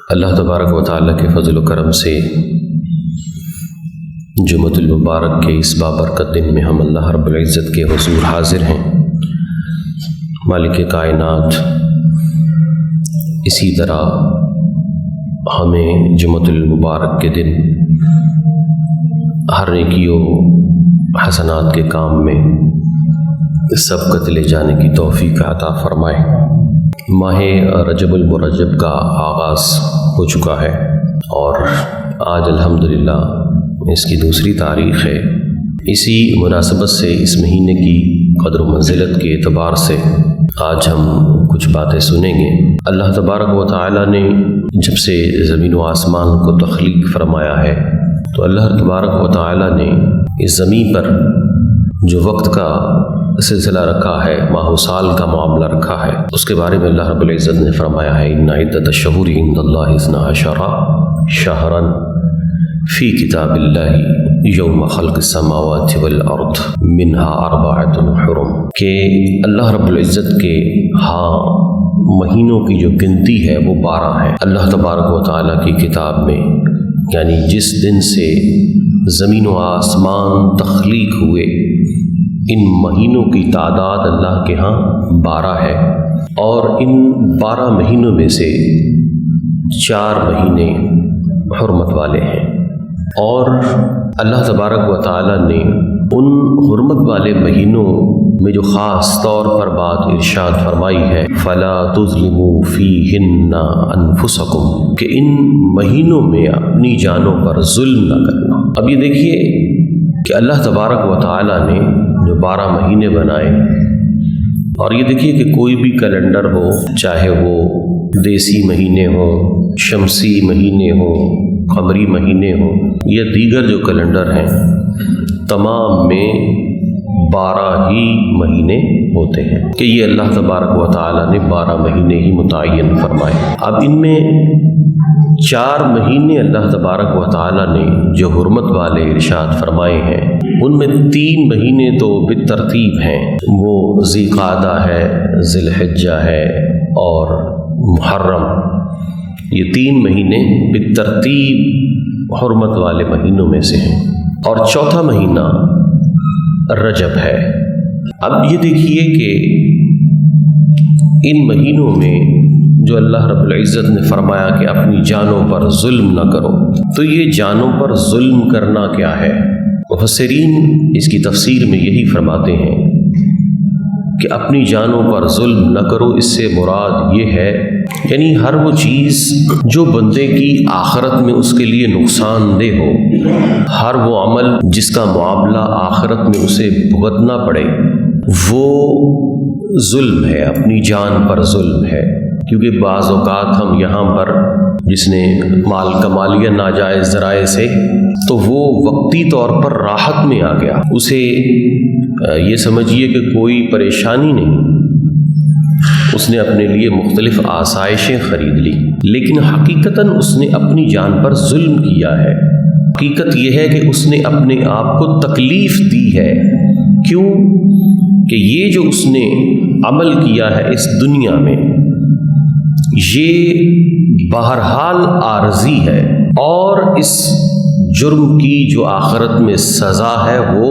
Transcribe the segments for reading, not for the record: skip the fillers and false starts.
اللہ تبارک و تعالیٰ کے فضل و کرم سے جمعۃ المبارک کے اس بابرکت دن میں ہم اللہ رب العزت کے حضور حاضر ہیں۔ مالک کائنات اسی طرح ہمیں جمعۃ المبارک کے دن ہر نیکی و حسنات کے کام میں سبقت لے جانے کی توفیق عطا فرمائے۔ ماہ رجب المرجب کا آغاز ہو چکا ہے اور آج الحمدللہ اس کی دوسری تاریخ ہے۔ اسی مناسبت سے اس مہینے کی قدر و منزلت کے اعتبار سے آج ہم کچھ باتیں سنیں گے۔ اللہ تبارک و تعالیٰ نے جب سے زمین و آسمان کو تخلیق فرمایا ہے تو اللہ تبارک و تعالیٰ نے اس زمین پر جو وقت کا سلسلہ رکھا ہے، ماہ و سال کا معاملہ رکھا ہے، اس کے بارے میں اللہ رب العزت نے فرمایا ہے ان عدت الشہور عند اللہ 12 شہرا فی کتاب اللہ یوم خلق السماوات والارض منها 4 حرم، کہ اللہ رب العزت کے مہینوں کی جو گنتی ہے وہ 12 ہے اللہ تبارک و تعالیٰ کی کتاب میں، یعنی جس دن سے زمین و آسمان تخلیق ہوئے ان مہینوں کی تعداد اللہ کے ہاں 12 ہے، اور ان 12 مہینوں میں سے 4 مہینے حرمت والے ہیں، اور اللہ تبارک و تعالیٰ نے ان حرمت والے مہینوں میں جو خاص طور پر بات ارشاد فرمائی ہے فلا تظلموا فیہن انفسکم، کہ ان مہینوں میں اپنی جانوں پر ظلم نہ کرنا۔ اب یہ دیکھیے کہ اللہ تبارک و تعالیٰ نے جو 12 مہینے بنائے، اور یہ دیکھیے کہ کوئی بھی کیلنڈر ہو، چاہے وہ دیسی مہینے ہوں، شمسی مہینے ہوں، قمری مہینے ہوں، یا دیگر جو کیلنڈر ہیں، تمام میں 12 ہی مہینے ہوتے ہیں کہ یہ اللہ تبارک و تعالیٰ نے 12 مہینے ہی متعین فرمائے۔ اب ان میں 4 مہینے اللہ تبارک و تعالیٰ نے جو حرمت والے ارشاد فرمائے ہیں، ان میں 3 مہینے تو بالترتیب ہیں، وہ ذی قعدہ ہے، ذی الحجہ ہے اور محرم، یہ 3 مہینے بالترتیب حرمت والے مہینوں میں سے ہیں، اور 4تھا مہینہ رجب ہے۔ اب یہ دیکھیے کہ ان مہینوں میں جو اللہ رب العزت نے فرمایا کہ اپنی جانوں پر ظلم نہ کرو، تو یہ جانوں پر ظلم کرنا کیا ہے؟ مفسرین اس کی تفسیر میں یہی فرماتے ہیں کہ اپنی جانوں پر ظلم نہ کرو، اس سے مراد یہ ہے یعنی ہر وہ چیز جو بندے کی آخرت میں اس کے لیے نقصان دہ ہو، ہر وہ عمل جس کا معاملہ آخرت میں اسے بھگتنا پڑے، وہ ظلم ہے، اپنی جان پر ظلم ہے۔ کیونکہ بعض اوقات ہم یہاں پر جس نے مال کما لیا ناجائز ذرائع سے، تو وہ وقتی طور پر راحت میں آ گیا، اسے یہ سمجھیے کہ کوئی پریشانی نہیں، اس نے اپنے لیے مختلف آسائشیں خرید لی، لیکن حقیقتاً اس نے اپنی جان پر ظلم کیا ہے۔ حقیقت یہ ہے کہ اس نے اپنے آپ کو تکلیف دی ہے۔ کیوں؟ کہ یہ جو اس نے عمل کیا ہے اس دنیا میں، یہ بہرحال عارضی ہے، اور اس جرم کی جو آخرت میں سزا ہے وہ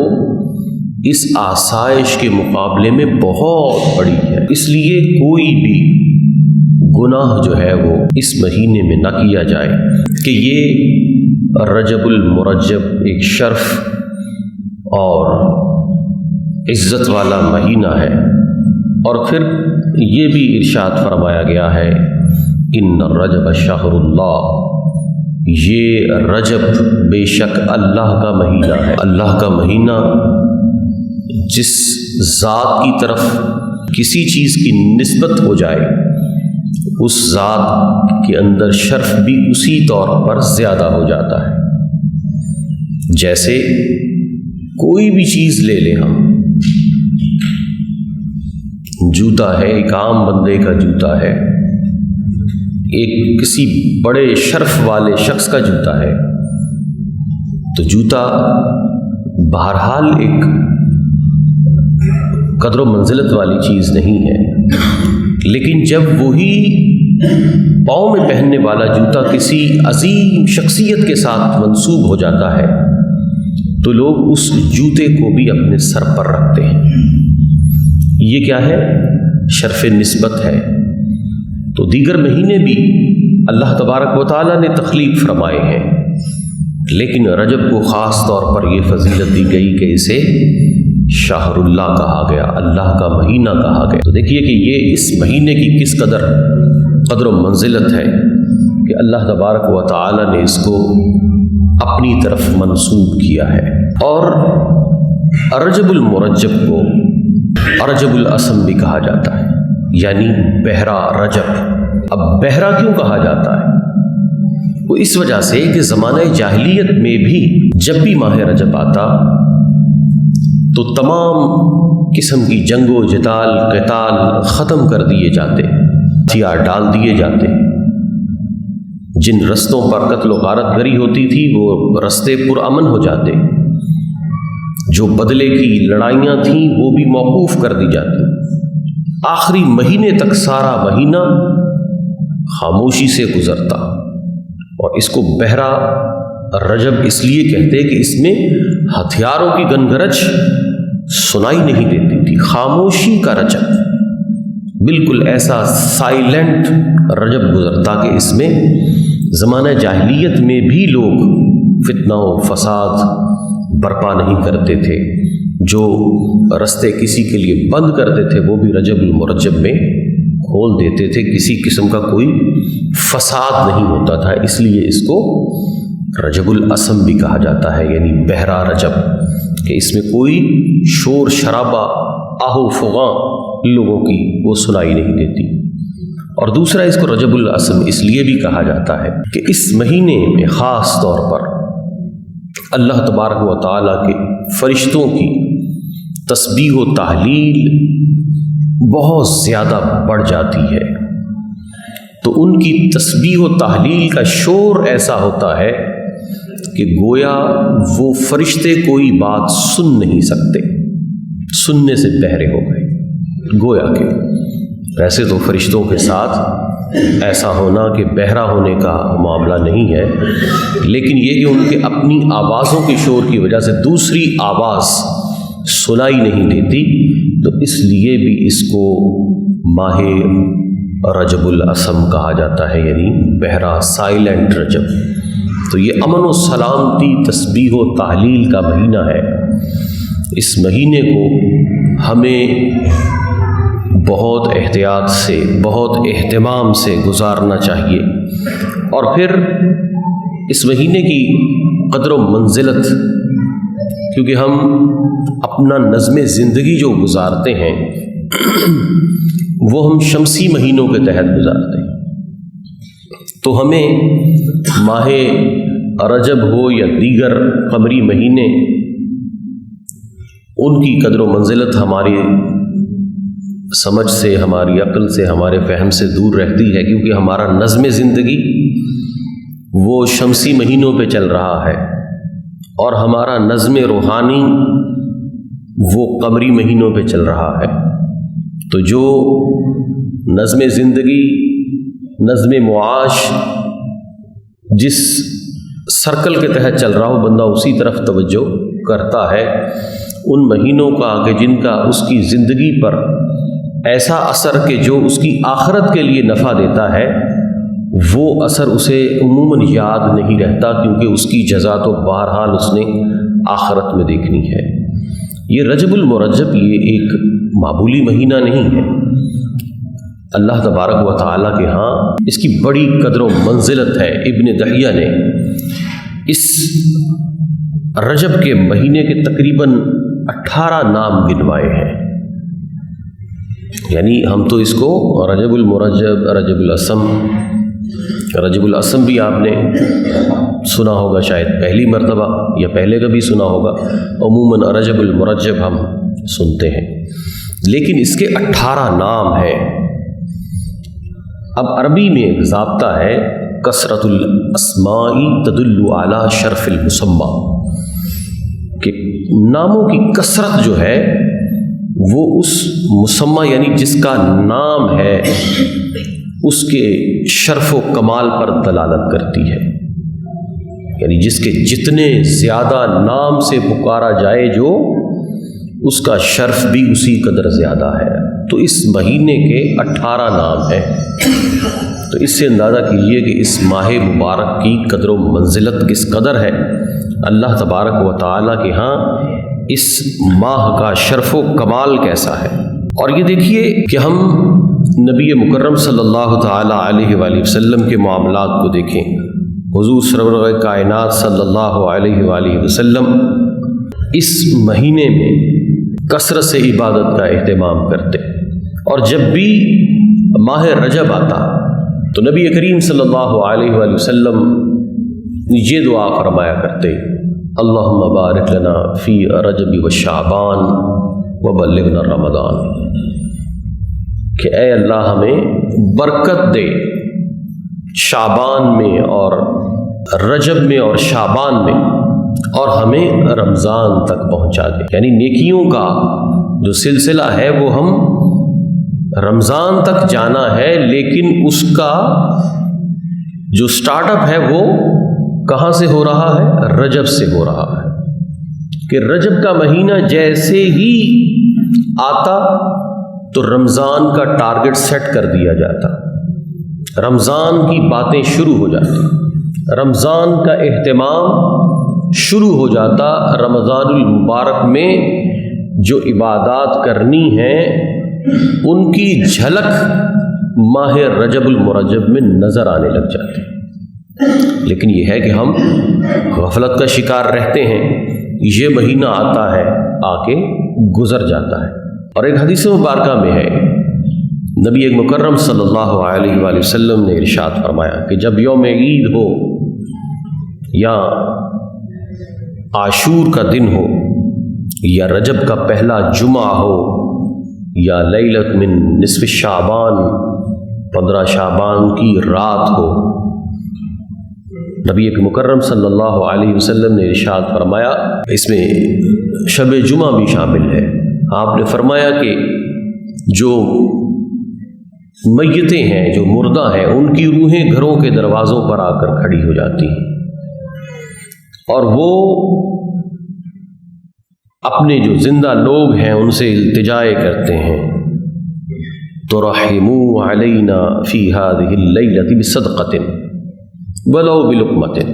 اس آسائش کے مقابلے میں بہت بڑی ہے۔ اس لیے کوئی بھی گناہ جو ہے وہ اس مہینے میں نہ کیا جائے، کہ یہ رجب المرجب ایک شرف اور عزت والا مہینہ ہے، اور پھر یہ بھی ارشاد فرمایا گیا ہے ان الرجب شہر اللہ، یہ رجب بے شک اللہ کا مہینہ ہے۔ اللہ کا مہینہ جس ذات کی طرف کسی چیز کی نسبت ہو جائے، اس ذات کے اندر شرف بھی اسی طور پر زیادہ ہو جاتا ہے۔ جیسے کوئی بھی چیز لے لیں ہم، جوتا ہے، ایک عام بندے کا جوتا ہے، ایک کسی بڑے شرف والے شخص کا جوتا ہے، تو جوتا بہرحال ایک قدر و منزلت والی چیز نہیں ہے، لیکن جب وہی پاؤں میں پہننے والا جوتا کسی عظیم شخصیت کے ساتھ منسوب ہو جاتا ہے تو لوگ اس جوتے کو بھی اپنے سر پر رکھتے ہیں۔ یہ کیا ہے؟ شرف نسبت ہے۔ تو دیگر مہینے بھی اللہ تبارک و تعالیٰ نے تخلیق فرمائے ہیں، لیکن رجب کو خاص طور پر یہ فضیلت دی گئی کہ اسے شہر اللہ کہا گیا، اللہ کا مہینہ کہا گیا۔ تو دیکھیے کہ یہ اس مہینے کی کس قدر و منزلت ہے کہ اللہ تبارک و تعالیٰ نے اس کو اپنی طرف منسوب کیا ہے۔ اور رجب المرجب کو رجب الاسم بھی کہا جاتا ہے، یعنی بہرا رجب۔ اب بہرا کیوں کہا جاتا ہے؟ وہ اس وجہ سے کہ زمانہ جاہلیت میں بھی جب بھی ماہ رجب آتا تو تمام قسم کی جنگ و جدال قتال ختم کر دیے جاتے، ہتھیار ڈال دیے جاتے۔ جن رستوں پر قتل و غارت گری ہوتی تھی وہ رستے پرامن ہو جاتے، جو بدلے کی لڑائیاں تھیں وہ بھی موقوف کر دی جاتی۔ آخری مہینے تک سارا مہینہ خاموشی سے گزرتا، اور اس کو بہرا رجب اس لیے کہتے کہ اس میں ہتھیاروں کی گنگرج سنائی نہیں دیتی تھی، خاموشی کا رجب، بالکل ایسا سائلنٹ رجب گزرتا کہ اس میں زمانہ جاہلیت میں بھی لوگ فتنہ و فساد برپا نہیں کرتے تھے۔ جو رستے کسی کے لیے بند کرتے تھے وہ بھی رجب المرجب میں کھول دیتے تھے، کسی قسم کا کوئی فساد نہیں ہوتا تھا، اس لیے اس کو رجب الاسم بھی کہا جاتا ہے، یعنی بہرا رجب، کہ اس میں کوئی شور شرابہ آہو فغاں لوگوں کی وہ سنائی نہیں دیتی۔ اور دوسرا اس کو رجب الاسم اس لیے بھی کہا جاتا ہے کہ اس مہینے میں خاص طور پر اللہ تبارک و تعالیٰ کے فرشتوں کی تسبیح و تحلیل بہت زیادہ بڑھ جاتی ہے، تو ان کی تسبیح و تحلیل کا شور ایسا ہوتا ہے کہ گویا وہ فرشتے کوئی بات سن نہیں سکتے، سننے سے بہرے ہو گئے۔ گویا کہ ویسے تو فرشتوں کے ساتھ ایسا ہونا کہ بہرا ہونے کا معاملہ نہیں ہے، لیکن یہ کہ ان کے اپنی آوازوں کے شور کی وجہ سے دوسری آواز سنائی نہیں دیتی، تو اس لیے بھی اس کو ماہ رجب الاسم کہا جاتا ہے، یعنی بہرا سائلنٹ رجب۔ تو یہ امن و سلامتی تسبیح و تحلیل کا مہینہ ہے۔ اس مہینے کو ہمیں بہت احتیاط سے بہت اہتمام سے گزارنا چاہیے، اور پھر اس مہینے کی قدر و منزلت، کیونکہ ہم اپنا نظم زندگی جو گزارتے ہیں وہ ہم شمسی مہینوں کے تحت گزارتے ہیں، تو ہمیں ماہ رجب ہو یا دیگر قمری مہینے، ان کی قدر و منزلت ہماری سمجھ سے، ہماری عقل سے، ہمارے فہم سے دور رہتی ہے، کیونکہ ہمارا نظم زندگی وہ شمسی مہینوں پہ چل رہا ہے، اور ہمارا نظم روحانی وہ قمری مہینوں پہ چل رہا ہے۔ تو جو نظم زندگی، نظم معاش جس سرکل کے تحت چل رہا ہو، بندہ اسی طرف توجہ کرتا ہے۔ ان مہینوں کا کہ جن کا اس کی زندگی پر ایسا اثر کہ جو اس کی آخرت کے لیے نفع دیتا ہے، وہ اثر اسے عموماً یاد نہیں رہتا، کیونکہ اس کی جزا تو بہرحال اس نے آخرت میں دیکھنی ہے۔ یہ رجب المرجب یہ ایک معمولی مہینہ نہیں ہے، اللہ تبارک و تعالیٰ کے ہاں اس کی بڑی قدر و منزلت ہے۔ ابن دہیہ نے اس رجب کے مہینے کے تقریباً 18 نام گنوائے ہیں، یعنی ہم تو اس کو رجب المرجب، رجب الاسم، رجب الاسم بھی آپ نے سنا ہوگا شاید پہلی مرتبہ، یا پہلے کبھی سنا ہوگا، عموماً رجب المرجب ہم سنتے ہیں، لیکن اس کے 18 نام ہیں۔ اب عربی میں ایک ضابطہ ہے، کثرت الاسماء تدل علی شرف المسمى، کہ ناموں کی کثرت جو ہے وہ اس مسمى یعنی جس کا نام ہے اس کے شرف و کمال پر دلالت کرتی ہے، یعنی جس کے جتنے زیادہ نام سے پکارا جائے جو اس کا شرف بھی اسی قدر زیادہ ہے۔ تو اس مہینے کے 18 نام ہیں، تو اس سے اندازہ کیجئے کہ اس ماہ مبارک کی قدر و منزلت کس قدر ہے۔ اللہ تبارک و تعالیٰ کے ہاں اس ماہ کا شرف و کمال کیسا ہے۔ اور یہ دیکھیے کہ ہم نبی مکرم صلی اللہ تعالیٰ علیہ وآلہ وسلم کے معاملات کو دیکھیں۔ حضور سرور کائنات صلی اللہ علیہ وآلہ وسلم اس مہینے میں کثرت سے عبادت کا اہتمام کرتے، اور جب بھی ماہ رجب آتا تو نبی کریم صلی اللہ علیہ وآلہ وسلم یہ دعا فرمایا کرتے: اللہم بارک لنا فی رجب و شعبان وبلغنا رمضان، کہ اے اللہ ہمیں برکت دے شعبان میں اور رجب میں اور شعبان میں، اور ہمیں رمضان تک پہنچا دے۔ یعنی نیکیوں کا جو سلسلہ ہے وہ ہم رمضان تک جانا ہے، لیکن اس کا جو سٹارٹ اپ ہے وہ کہاں سے ہو رہا ہے؟ رجب سے ہو رہا ہے، کہ رجب کا مہینہ جیسے ہی آتا تو رمضان کا ٹارگٹ سیٹ کر دیا جاتا، رمضان کی باتیں شروع ہو جاتی، رمضان کا اہتمام شروع ہو جاتا۔ رمضان المبارک میں جو عبادات کرنی ہیں ان کی جھلک ماہ رجب المرجب میں نظر آنے لگ جاتی۔ لیکن یہ ہے کہ ہم غفلت کا شکار رہتے ہیں، یہ مہینہ آتا ہے آ کے گزر جاتا ہے۔ اور ایک حدیث مبارکہ میں ہے، نبی مکرم صلی اللہ علیہ وآلہ وسلم نے ارشاد فرمایا کہ جب یوم عید ہو یا عاشور کا دن ہو یا رجب کا پہلا جمعہ ہو یا لیلۃ من نصف شعبان 15 شعبان کی رات ہو، نبی مکرم صلی اللہ علیہ وسلم نے ارشاد فرمایا، اس میں شب جمعہ بھی شامل ہے، آپ نے فرمایا کہ جو میتیں ہیں، جو مردہ ہیں، ان کی روحیں گھروں کے دروازوں پر آ کر کھڑی ہو جاتی ہیں، اور وہ اپنے جو زندہ لوگ ہیں ان سے التجائے کرتے ہیں، ترحموا علینا فی هذه الليلة بصدقة ولو بلقمة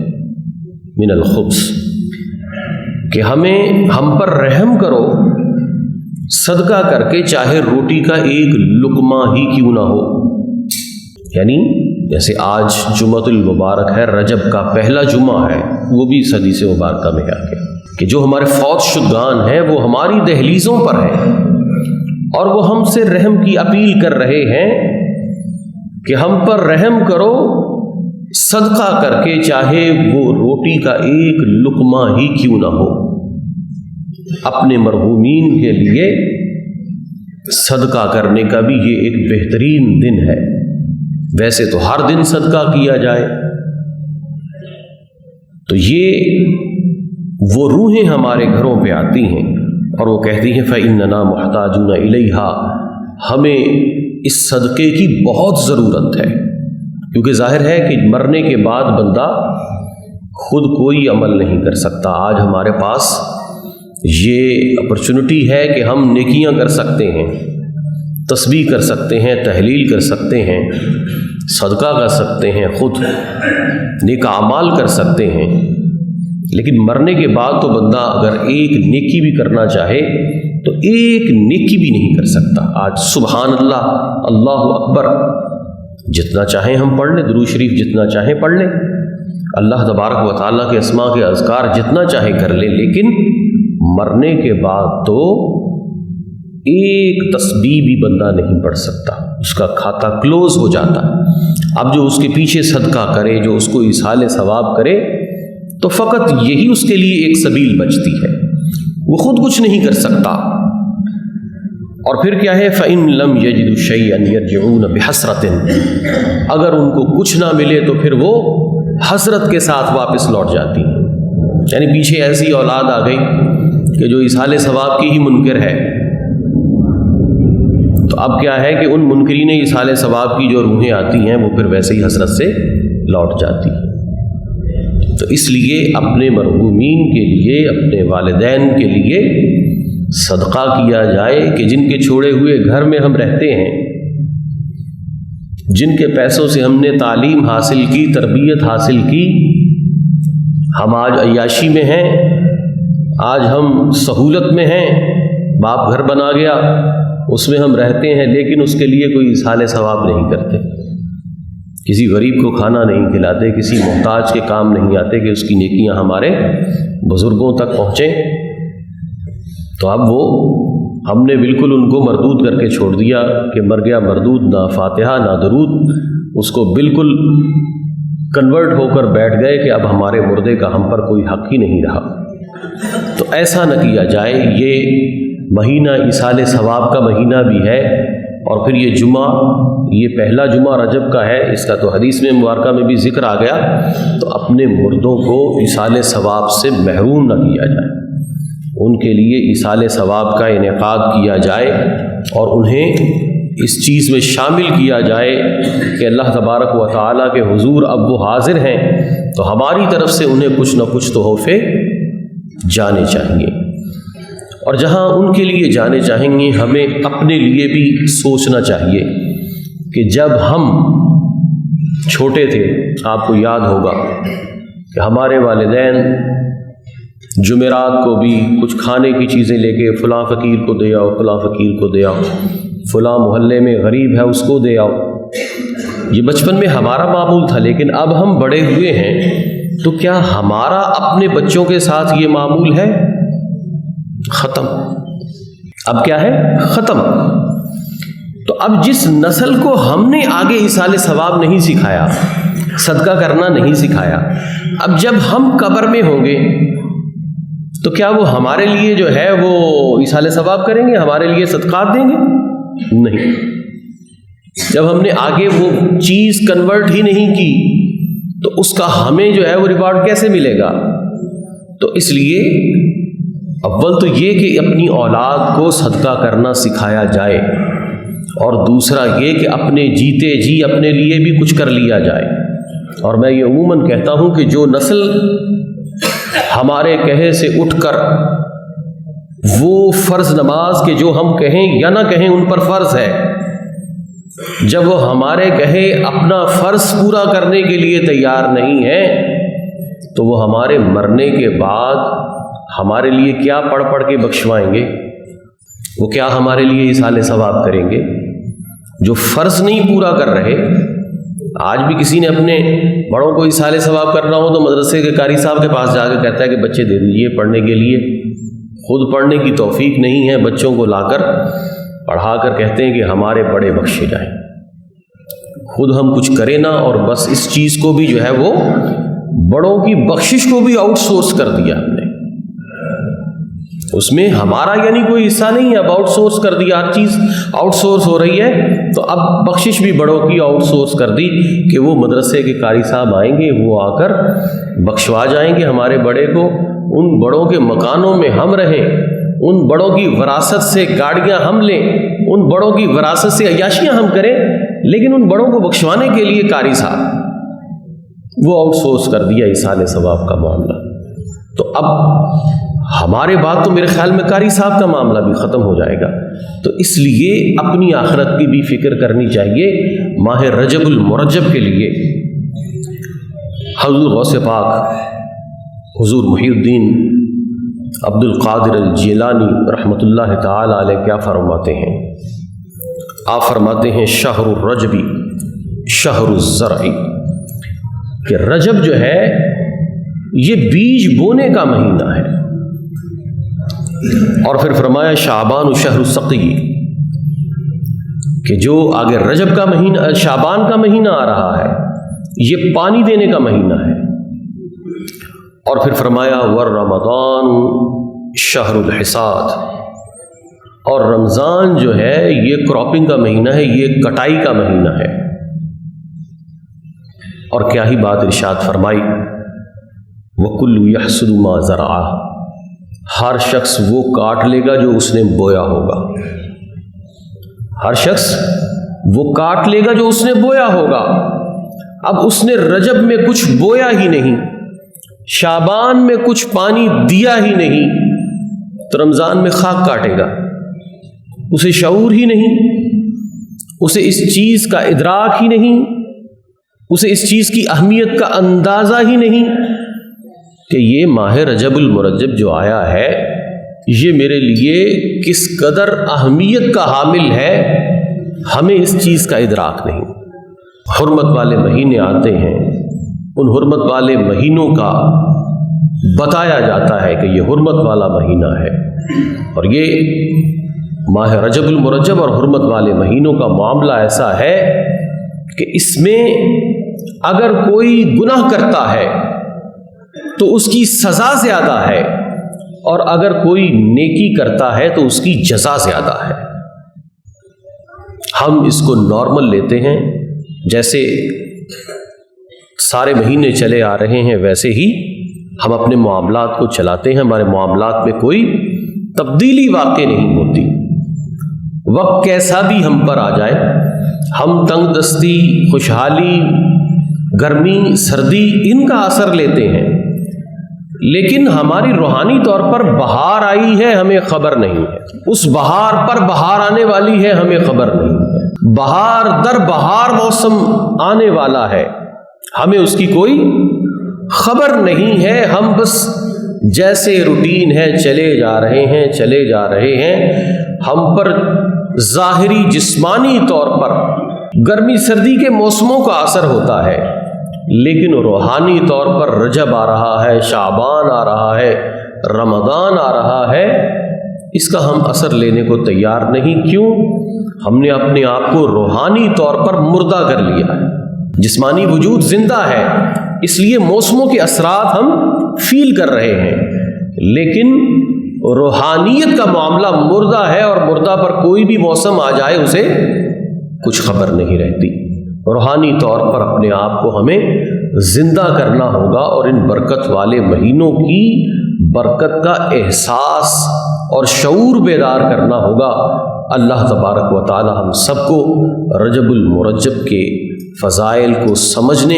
من الخبز، کہ ہم پر رحم کرو صدقہ کر کے، چاہے روٹی کا ایک لقمہ ہی کیوں نہ ہو۔ یعنی جیسے آج جمعۃ المبارک ہے، رجب کا پہلا جمعہ ہے، وہ بھی اس حدیث مبارکہ میں آ گیا کہ جو ہمارے فوت شدگان ہیں وہ ہماری دہلیزوں پر ہیں، اور وہ ہم سے رحم کی اپیل کر رہے ہیں کہ ہم پر رحم کرو صدقہ کر کے، چاہے وہ روٹی کا ایک لقمہ ہی کیوں نہ ہو۔ اپنے مرحومین کے لیے صدقہ کرنے کا بھی یہ ایک بہترین دن ہے۔ ویسے تو ہر دن صدقہ کیا جائے، تو یہ وہ روحیں ہمارے گھروں پہ آتی ہیں اور وہ کہتی ہیں فَإِنَّنَا مُحْتَاجُونَ إِلَيْهَا، ہمیں اس صدقے کی بہت ضرورت ہے، کیونکہ ظاہر ہے کہ مرنے کے بعد بندہ خود کوئی عمل نہیں کر سکتا۔ آج ہمارے پاس یہ اپرچونٹی ہے کہ ہم نیکیاں کر سکتے ہیں، تسبیح کر سکتے ہیں، تحلیل کر سکتے ہیں، صدقہ کر سکتے ہیں، خود نیک اعمال کر سکتے ہیں، لیکن مرنے کے بعد تو بندہ اگر ایک نیکی بھی کرنا چاہے تو ایک نیکی بھی نہیں کر سکتا۔ آج سبحان اللہ، اللہ اکبر جتنا چاہیں ہم پڑھ لیں، درود شریف جتنا چاہیں پڑھ لیں، اللہ تبارک و تعالیٰ کے اسماء کے اذکار جتنا چاہیں کر لیں، لیکن مرنے کے بعد تو ایک تسبیح بھی بندہ نہیں پڑھ سکتا، اس کا کھاتا کلوز ہو جاتا۔ اب جو اس کے پیچھے صدقہ کرے، جو اس کو ایصال ثواب کرے، تو فقط یہی اس کے لیے ایک سبیل بچتی ہے، وہ خود کچھ نہیں کر سکتا۔ اور پھر کیا ہے، فَإِن لَمْ يَجِدُوا شَيْئًا يَرْجِعُونَ بِحَسْرَةٍ، اگر ان کو کچھ نہ ملے تو پھر وہ حسرت کے ساتھ واپس لوٹ جاتی ہیں۔ یعنی پیچھے ایسی اولاد آ گئی کہ جو ایصال ثواب کی ہی منکر ہے، تو اب کیا ہے کہ ان منکرین ایصال ثواب کی جو روحیں آتی ہیں وہ پھر ویسے ہی حسرت سے لوٹ جاتی ہیں۔ تو اس لیے اپنے مرحومین کے لیے، اپنے والدین کے لیے صدقہ کیا جائے کہ جن کے چھوڑے ہوئے گھر میں ہم رہتے ہیں، جن کے پیسوں سے ہم نے تعلیم حاصل کی، تربیت حاصل کی، ہم آج عیاشی میں ہیں، آج ہم سہولت میں ہیں، باپ گھر بنا گیا اس میں ہم رہتے ہیں، لیکن اس کے لیے کوئی ایصال ثواب نہیں کرتے، کسی غریب کو کھانا نہیں کھلاتے، کسی محتاج کے کام نہیں آتے کہ اس کی نیکیاں ہمارے بزرگوں تک پہنچیں۔ تو اب وہ ہم نے بالکل ان کو مردود کر کے چھوڑ دیا کہ مر گیا مردود، نہ فاتحہ نہ درود، اس کو بالکل کنورٹ ہو کر بیٹھ گئے کہ اب ہمارے مردے کا ہم پر کوئی حق ہی نہیں رہا۔ تو ایسا نہ کیا جائے۔ یہ مہینہ ایصال ثواب کا مہینہ بھی ہے، اور پھر یہ جمعہ، یہ پہلا جمعہ رجب کا ہے، اس کا تو حدیث میں مبارکہ میں بھی ذکر آ گیا۔ تو اپنے مردوں کو ایصال ثواب سے محروم نہ کیا جائے، ان کے لیے ایصال ثواب کا انعقاد کیا جائے اور انہیں اس چیز میں شامل کیا جائے کہ اللہ تبارک و تعالیٰ کے حضور اب وہ حاضر ہیں، تو ہماری طرف سے انہیں کچھ نہ کچھ تحفے جانے چاہیے۔ اور جہاں ان کے لیے جانے چاہیں گے، ہمیں اپنے لیے بھی سوچنا چاہیے کہ جب ہم چھوٹے تھے، آپ کو یاد ہوگا کہ ہمارے والدین جمعرات کو بھی کچھ کھانے کی چیزیں لے کے فلاں فقیر کو دے آؤ، فلاں فقیر کو دے آؤ، فلاں محلے میں غریب ہے اس کو دے آؤ۔ یہ بچپن میں ہمارا معمول تھا، لیکن اب ہم بڑے ہوئے ہیں تو کیا ہمارا اپنے بچوں کے ساتھ یہ معمول ہے؟ ختم۔ اب کیا ہے؟ ختم۔ تو اب جس نسل کو ہم نے آگے ایصال ثواب نہیں سکھایا، صدقہ کرنا نہیں سکھایا، اب جب ہم قبر میں ہوں گے تو کیا وہ ہمارے لیے جو ہے وہ ایصال ثواب کریں گے، ہمارے لیے صدقات دیں گے؟ نہیں۔ جب ہم نے آگے وہ چیز کنورٹ ہی نہیں کی تو اس کا ہمیں جو ہے وہ ریوارڈ کیسے ملے گا؟ تو اس لیے اول تو یہ کہ اپنی اولاد کو صدقہ کرنا سکھایا جائے، اور دوسرا یہ کہ اپنے جیتے جی اپنے لیے بھی کچھ کر لیا جائے۔ اور میں یہ عموماً کہتا ہوں کہ جو نسل ہمارے کہے سے اٹھ کر وہ فرض نماز کے جو ہم کہیں یا نہ کہیں ان پر فرض ہے، جب وہ ہمارے کہے اپنا فرض پورا کرنے کے لیے تیار نہیں ہے، تو وہ ہمارے مرنے کے بعد ہمارے لیے کیا پڑھ پڑھ کے بخشوائیں گے؟ وہ کیا ہمارے لیے ایصال ثواب کریں گے؟ جو فرض نہیں پورا کر رہے۔ آج بھی کسی نے اپنے بڑوں کو ایصال ثواب کرنا ہو تو مدرسے کے قاری صاحب کے پاس جا کے کہتا ہے کہ بچے دے دیجیے پڑھنے کے لیے، خود پڑھنے کی توفیق نہیں ہے، بچوں کو لا کر پڑھا کر کہتے ہیں کہ ہمارے بڑے بخشے جائیں، خود ہم کچھ کریں نا، اور بس اس چیز کو بھی جو ہے وہ بڑوں کی بخشش کو بھی آؤٹ سورس کر دیا ہم نے، اس میں ہمارا یعنی کوئی حصہ نہیں ہے، اب آؤٹ سورس کر دیا، ہر چیز آؤٹ سورس ہو رہی ہے، تو اب بخشش بھی بڑوں کی آؤٹ سورس کر دی کہ وہ مدرسے کے قاری صاحب آئیں گے، وہ آ کر بخشوا جائیں گے ہمارے بڑے کو، ان بڑوں کے مکانوں میں ہم رہیں، ان بڑوں کی وراثت سے گاڑیاں ہم لیں، ان بڑوں کی وراثت سے عیاشیاں ہم کریں، لیکن ان بڑوں کو بخشوانے کے لیے قاری صاحب وہ آؤٹ سورس کر دیا ایصال ثواب کا معاملہ۔ تو اب ہمارے بعد تو میرے خیال میں قاری صاحب کا معاملہ بھی ختم ہو جائے گا، تو اس لیے اپنی آخرت کی بھی فکر کرنی چاہیے۔ ماہ رجب المرجب کے لیے حضور غوث پاک حضور محی الدین عبد القادر الجیلانی رحمۃ اللہ تعالی علیہ کیا فرماتے ہیں؟ آپ فرماتے ہیں شہر الرجبی شہر الزرع، کہ رجب جو ہے یہ بیج بونے کا مہینہ ہے، اور پھر فرمایا شعبان شہر السقی، کہ جو آگے رجب کا مہینہ شعبان کا مہینہ آ رہا ہے یہ پانی دینے کا مہینہ ہے، اور پھر فرمایا والرمضان شہر الحصاد، اور رمضان جو ہے یہ کراپنگ کا مہینہ ہے، یہ کٹائی کا مہینہ ہے۔ اور کیا ہی بات ارشاد فرمائی، وَكُلُّ يَحْصُدُ مَا زَرَعَ، ہر شخص وہ کاٹ لے گا جو اس نے بویا ہوگا، ہر شخص وہ کاٹ لے گا جو اس نے بویا ہوگا۔ اب اس نے رجب میں کچھ بویا ہی نہیں، شعبان میں کچھ پانی دیا ہی نہیں، تو رمضان میں خاک کاٹے گا۔ اسے شعور ہی نہیں، اسے اس چیز کا ادراک ہی نہیں، اسے اس چیز کی اہمیت کا اندازہ ہی نہیں کہ یہ ماہ رجب المرجب جو آیا ہے یہ میرے لیے کس قدر اہمیت کا حامل ہے، ہمیں اس چیز کا ادراک نہیں۔ حرمت والے مہینے آتے ہیں، ان حرمت والے مہینوں کا بتایا جاتا ہے کہ یہ حرمت والا مہینہ ہے، اور یہ ماہ رجب المرجب اور حرمت والے مہینوں کا معاملہ ایسا ہے کہ اس میں اگر کوئی گناہ کرتا ہے تو اس کی سزا زیادہ ہے، اور اگر کوئی نیکی کرتا ہے تو اس کی جزا زیادہ ہے۔ ہم اس کو نارمل لیتے ہیں، جیسے سارے مہینے چلے آ رہے ہیں ویسے ہی ہم اپنے معاملات کو چلاتے ہیں، ہمارے معاملات میں کوئی تبدیلی واقع نہیں ہوتی۔ وقت کیسا بھی ہم پر آ جائے، ہم تنگ دستی، خوشحالی، گرمی، سردی ان کا اثر لیتے ہیں، لیکن ہماری روحانی طور پر بہار آئی ہے ہمیں خبر نہیں ہے، اس بہار پر بہار آنے والی ہے ہمیں خبر نہیں ہے، بہار در بہار موسم آنے والا ہے، ہمیں اس کی کوئی خبر نہیں ہے۔ ہم بس جیسے روٹین ہے چلے جا رہے ہیں، ہم پر ظاہری جسمانی طور پر گرمی سردی کے موسموں کا اثر ہوتا ہے، لیکن روحانی طور پر رجب آ رہا ہے، شعبان آ رہا ہے، رمضان آ رہا ہے، اس کا ہم اثر لینے کو تیار نہیں۔ کیوں؟ ہم نے اپنے آپ کو روحانی طور پر مردہ کر لیا ہے، جسمانی وجود زندہ ہے، اس لیے موسموں کے اثرات ہم فیل کر رہے ہیں، لیکن روحانیت کا معاملہ مردہ ہے، اور مردہ پر کوئی بھی موسم آ جائے اسے کچھ خبر نہیں رہتی۔ روحانی طور پر اپنے آپ کو ہمیں زندہ کرنا ہوگا، اور ان برکت والے مہینوں کی برکت کا احساس اور شعور بیدار کرنا ہوگا۔ اللہ تبارک و تعالی ہم سب کو رجب المرجب کے فضائل کو سمجھنے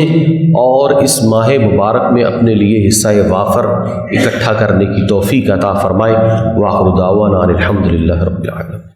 اور اس ماہ مبارک میں اپنے لیے حصہ وافر اکٹھا کرنے کی توفیق عطا فرمائے۔ وآخر دعوانا الحمد للہ رب العالمین۔